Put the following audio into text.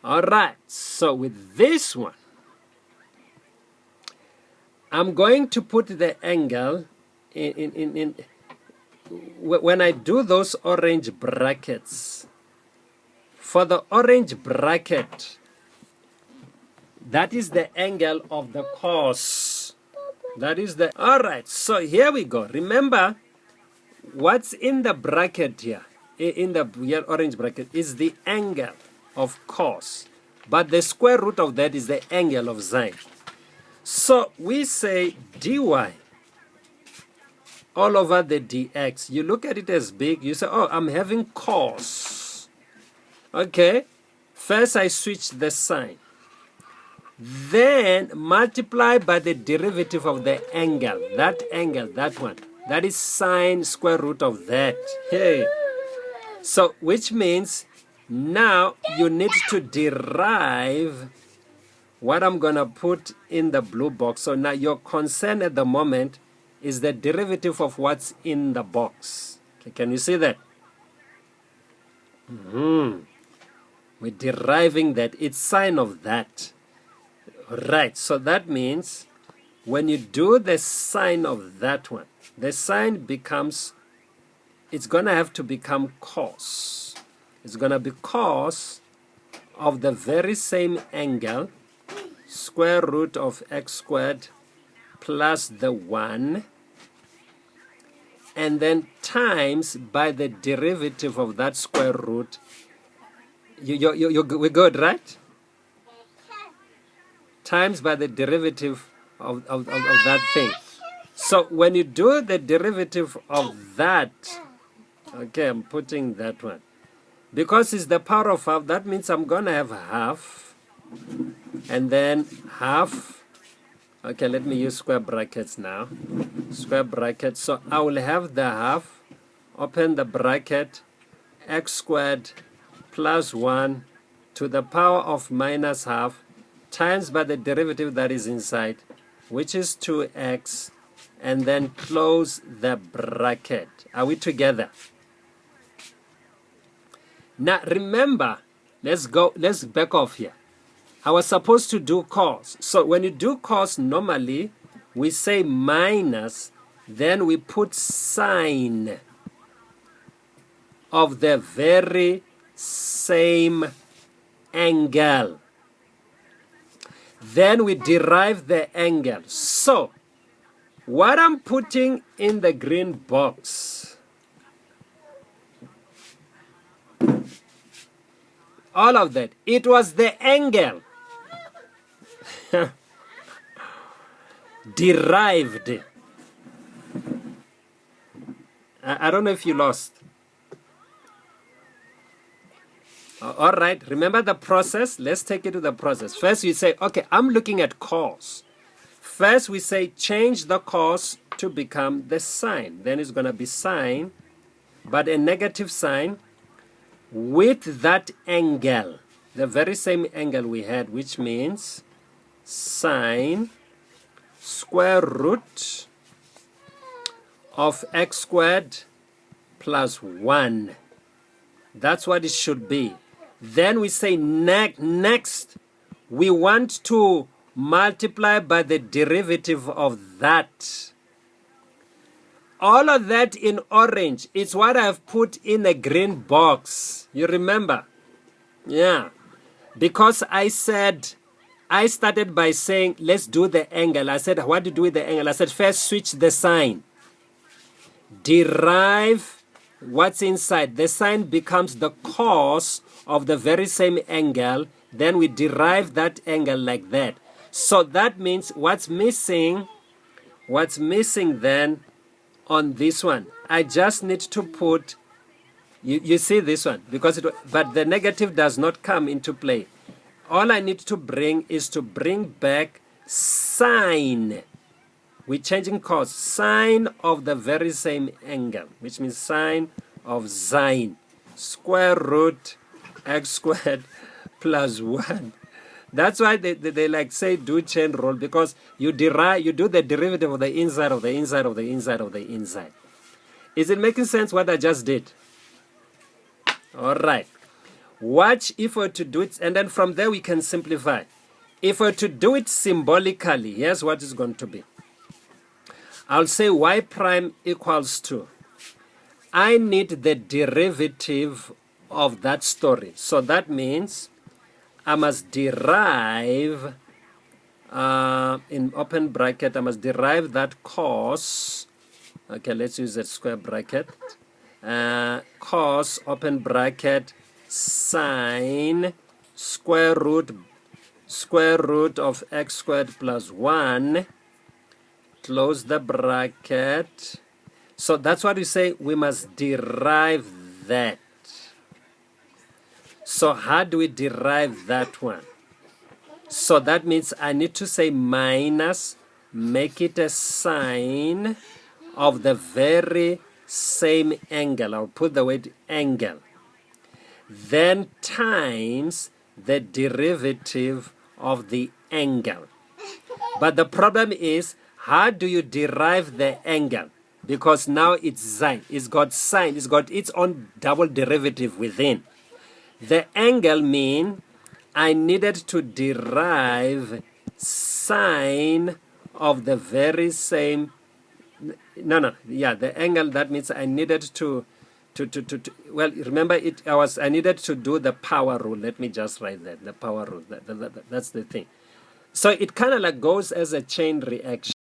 All right, so with this one, I'm going to put the angle in when I do those orange brackets. For the orange bracket, that is the angle of the cos. That is the, all right, so here we go. Remember, what's in the bracket here, in the orange bracket, is the angle of cos. But the square root of that is the angle of sine. So we say dy all over the dx. You look at it as big, you say, oh, I'm having cos. Okay, first I switch the sign. Then multiply by the derivative of the angle. That angle, that one. That is sine square root of that. Hey. So, which means now you need to derive what I'm going to put in the blue box. So now your concern at the moment is the derivative of what's in the box. Okay, can you see that? We're deriving that. It's sine of that. Right, so that means when you do the sine of that one, the sine becomes, it's going to have to become cos. It's going to be cos of the very same angle, square root of x squared plus the 1, and then times by the derivative of that square root. We're good, right? Times by the derivative of that thing. So when you do the derivative of that, okay, I'm putting that one. Because it's the power of half, that means I'm going to have half, and then half. Okay, let me use square brackets now. Square brackets. So I will have the half, open the bracket, x squared plus 1 to the power of minus half times by the derivative that is inside, which is 2x, and then close the bracket. Are we together? Now remember, let's back off here. I was supposed to do cos. So when you do cos, normally we say minus, then we put sine of the very same angle. Then we derive the angle. So what I'm putting in the green box, all of that, it was the angle derived. I don't know if you lost. All right, remember the process? Let's take it to the process. First you say, okay, I'm looking at cos. First we say change the cos to become the sine. Then it's going to be sine, but a negative sign with that angle, the very same angle we had, which means sine square root of x squared plus 1. That's what it should be. Then we say next we want to multiply by the derivative of that. All of that in orange, it's what I've put in a green box. You remember? Yeah. Because I started by saying, let's do the angle. I said, what do you do with the angle? I said, first switch the sign. Derive what's inside. The sign becomes the cos of the very same angle. Then we derive that angle like that. So that means what's missing then on this one, I just need to put, you see this one, but the negative does not come into play. All I need to bring is to bring back sine. We're changing cos, sine of the very same angle, which means sine of sine, square root x squared plus 1. That's why they like say do chain rule, because you do the derivative of the inside of the inside of the inside of the inside. Is it making sense what I just did? All right. Watch if we were to do it, and then from there we can simplify. If we were to do it symbolically, here's what it's going to be. I'll say y prime equals to, I need the derivative of that story. So that means I must derive, in open bracket, I must derive that cos, okay, let's use that square bracket, cos, open bracket, sine, square root of x squared plus 1, close the bracket. So that's what we say, we must derive that. So how do we derive that one? So that means I need to say minus, make it a sine of the very same angle. I'll put the word angle. Then times the derivative of the angle. But the problem is, how do you derive the angle? Because now it's sine. It's got sine. It's got its own double derivative within. The angle mean I needed to derive sine of the very same. The angle, that means I needed to well, remember it. I needed to do the power rule. Let me just write that, the power rule. That's the thing. So it kind of like goes as a chain reaction.